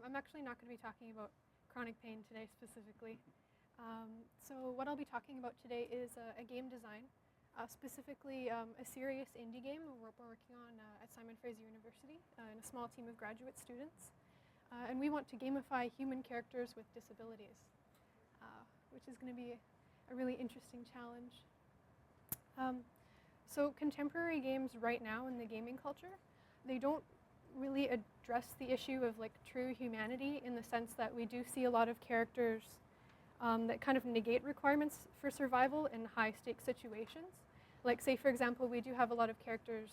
I'm actually not going to be talking about chronic pain today specifically. So what I'll be talking about today is a game design, specifically a serious indie game we're working on at Simon Fraser University in a small team of graduate students. And we want to gamify human characters with disabilities, which is going to be a really interesting challenge. So contemporary games right now in the gaming culture, they don't really address the issue of like true humanity in the sense that we do see a lot of characters that kind of negate requirements for survival in high-stakes situations. Like, say, for example, we do have a lot of characters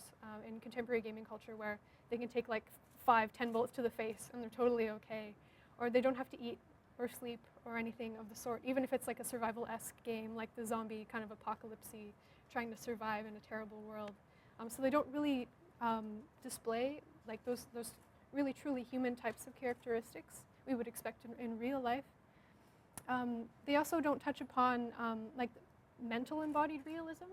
in contemporary gaming culture where they can take like 5-10 bullets to the face and they're totally okay, or they don't have to eat or sleep or anything of the sort, even if it's like a survival-esque game, like the zombie kind of apocalypse-y, trying to survive in a terrible world. So they don't really display like those really truly human types of characteristics we would expect in real life. They also don't touch upon like mental embodied realism.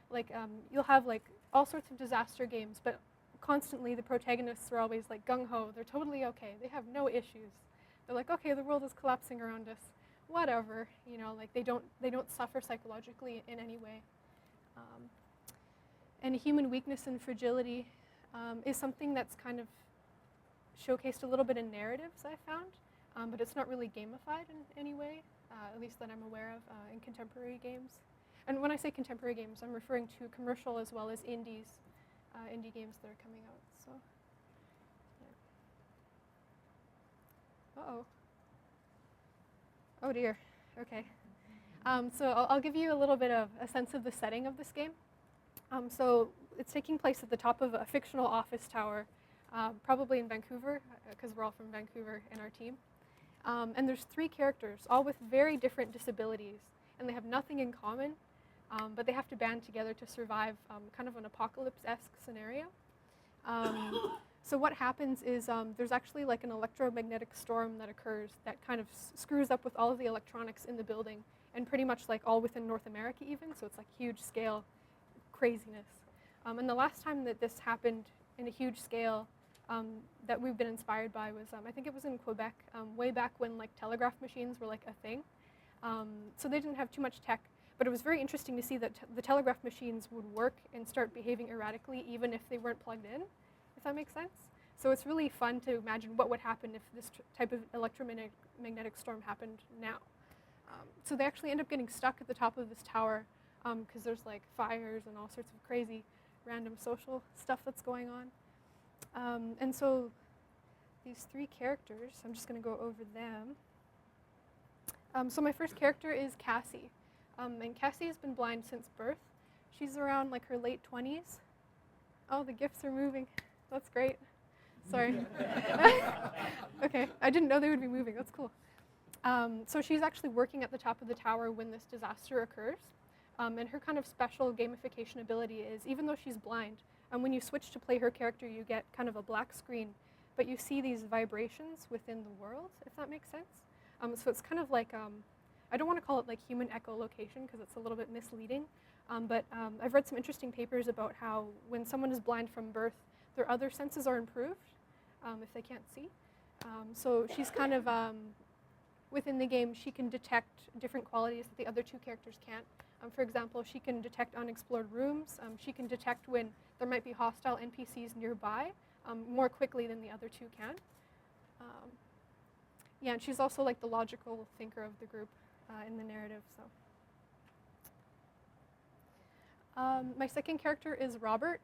Like you'll have like all sorts of disaster games, but constantly the protagonists are always like gung-ho. They're totally okay. They have no issues. They're like, okay, the world is collapsing around us. Whatever, you know, like they don't suffer psychologically in any way. And human weakness and fragility is something that's kind of showcased a little bit in narratives, I found, but it's not really gamified in any way, at least that I'm aware of in contemporary games. And when I say contemporary games, I'm referring to commercial as well as indie games that are coming out. So, yeah. Uh-oh. Oh dear. Okay. So I'll give you a little bit of a sense of the setting of this game. So it's taking place at the top of a fictional office tower, probably in Vancouver, because we're all from Vancouver in our team. And there's 3 characters, all with very different disabilities, and they have nothing in common, but they have to band together to survive kind of an apocalypse-esque scenario. So what happens is there's actually like an electromagnetic storm that occurs that kind of screws up with all of the electronics in the building, and pretty much like all within North America even, so it's like huge scale craziness. And the last time that this happened in a huge scale that we've been inspired by was, I think it was in Quebec, way back when like telegraph machines were like a thing. So they didn't have too much tech, but it was very interesting to see that the telegraph machines would work and start behaving erratically even if they weren't plugged in, if that makes sense. So it's really fun to imagine what would happen if this type of electromagnetic storm happened now. So they actually end up getting stuck at the top of this tower because there's like fires and all sorts of crazy random social stuff that's going on. And so these 3 characters, I'm just going to go over them. So my first character is Cassie. And Cassie has been blind since birth. She's around like her late 20s. Oh, the gifts are moving. That's great. Sorry. Okay, I didn't know they would be moving. That's cool. So she's actually working at the top of the tower when this disaster occurs. And her kind of special gamification ability is, even though she's blind, when you switch to play her character, you get kind of a black screen, but you see these vibrations within the world, if that makes sense. So it's kind of like, I don't want to call it like human echolocation because it's a little bit misleading, but I've read some interesting papers about how when someone is blind from birth, their other senses are improved if they can't see. So she's kind of, within the game, she can detect different qualities that the other 2 characters can't. For example, she can detect unexplored rooms. She can detect when there might be hostile NPCs nearby more quickly than the other 2 can. Yeah, and she's also like the logical thinker of the group in the narrative. So, my second character is Robert.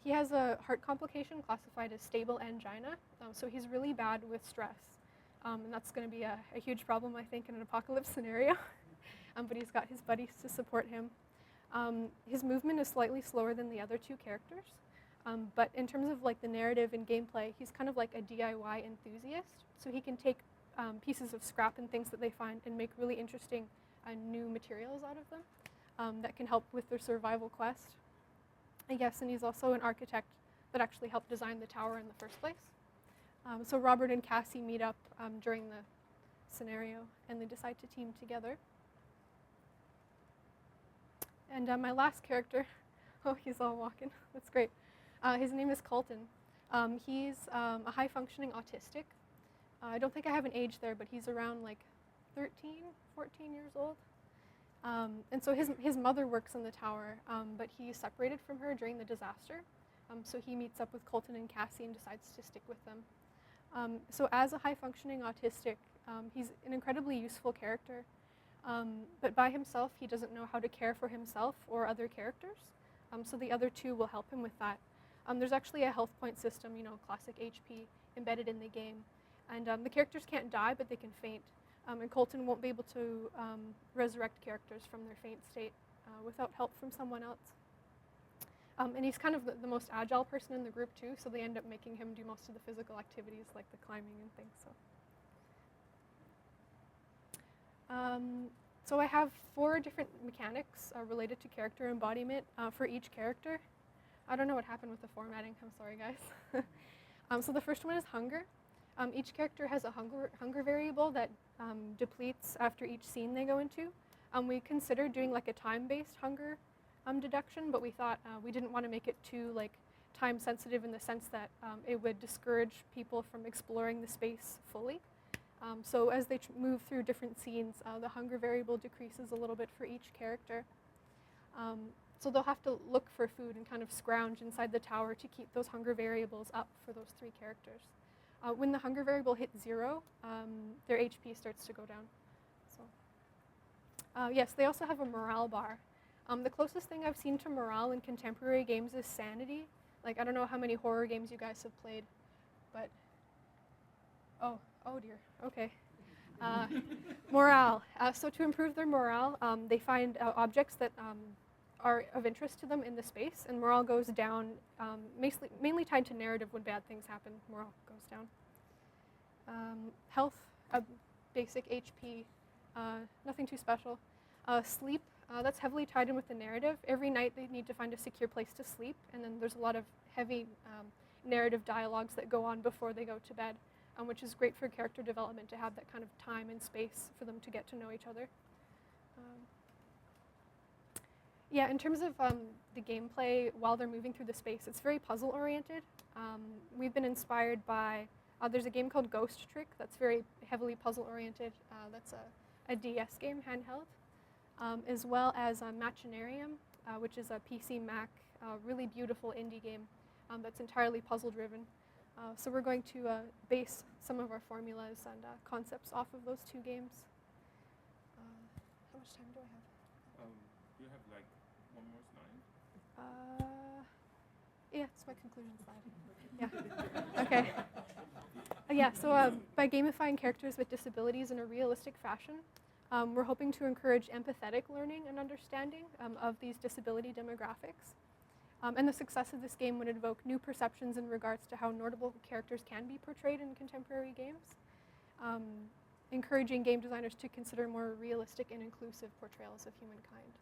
He has a heart complication classified as stable angina, so he's really bad with stress. And that's going to be a huge problem, I think, in an apocalypse scenario. But he's got his buddies to support him. His movement is slightly slower than the other 2 characters. But in terms of like the narrative and gameplay, he's kind of like a DIY enthusiast. So he can take pieces of scrap and things that they find and make really interesting new materials out of them that can help with their survival quest. I guess, and he's also an architect that actually helped design the tower in the first place. So Robert and Cassie meet up during the scenario, and they decide to team together. And my last character, oh, he's all walking. That's great. His name is Colton. He's a high-functioning autistic. I don't think I have an age there, but he's around like 13, 14 years old. And so his mother works in the tower, but he's separated from her during the disaster. So he meets up with Colton and Cassie and decides to stick with them. So as a high-functioning autistic, he's an incredibly useful character. But by himself, he doesn't know how to care for himself or other characters. So the other two will help him with that. There's actually a health point system, classic HP, embedded in the game. And the characters can't die, but they can faint. And Colton won't be able to resurrect characters from their faint state without help from someone else. And he's kind of the most agile person in the group too, so they end up making him do most of the physical activities like the climbing and things. So I have 4 different mechanics related to character embodiment for each character. I don't know what happened with the formatting, I'm sorry guys. So the first one is hunger. Each character has a hunger variable that depletes after each scene they go into. We considered doing like a time-based hunger deduction, but we thought we didn't want to make it too like time sensitive in the sense that it would discourage people from exploring the space fully. So as they move through different scenes, the hunger variable decreases a little bit for each character. So they'll have to look for food and kind of scrounge inside the tower to keep those hunger variables up for those 3 characters. When the hunger variable hits 0, their HP starts to go down. So, yes, they also have a morale bar. The closest thing I've seen to morale in contemporary games is sanity. Like, I don't know how many horror games you guys have played, but oh dear, okay. Morale. So to improve their morale, they find objects that are of interest to them in the space, and morale goes down, mainly tied to narrative. When bad things happen, morale goes down. Health, basic HP, nothing too special. Sleep, that's heavily tied in with the narrative. Every night they need to find a secure place to sleep, and then there's a lot of heavy narrative dialogues that go on before they go to bed, which is great for character development to have that kind of time and space for them to get to know each other. Yeah, in terms of the gameplay while they're moving through the space, it's very puzzle-oriented. We've been inspired by, there's a game called Ghost Trick that's very heavily puzzle-oriented. That's a DS game, handheld, as well as Machinarium, which is a PC Mac, really beautiful indie game that's entirely puzzle-driven. So we're going to base some of our formulas and concepts off of those 2 games. How much time do I have? You have like 1 more slide? Yeah, it's my conclusion slide. Yeah. Okay. Yeah, so by gamifying characters with disabilities in a realistic fashion, we're hoping to encourage empathetic learning and understanding of these disability demographics. And the success of this game would invoke new perceptions in regards to how notable characters can be portrayed in contemporary games, encouraging game designers to consider more realistic and inclusive portrayals of humankind.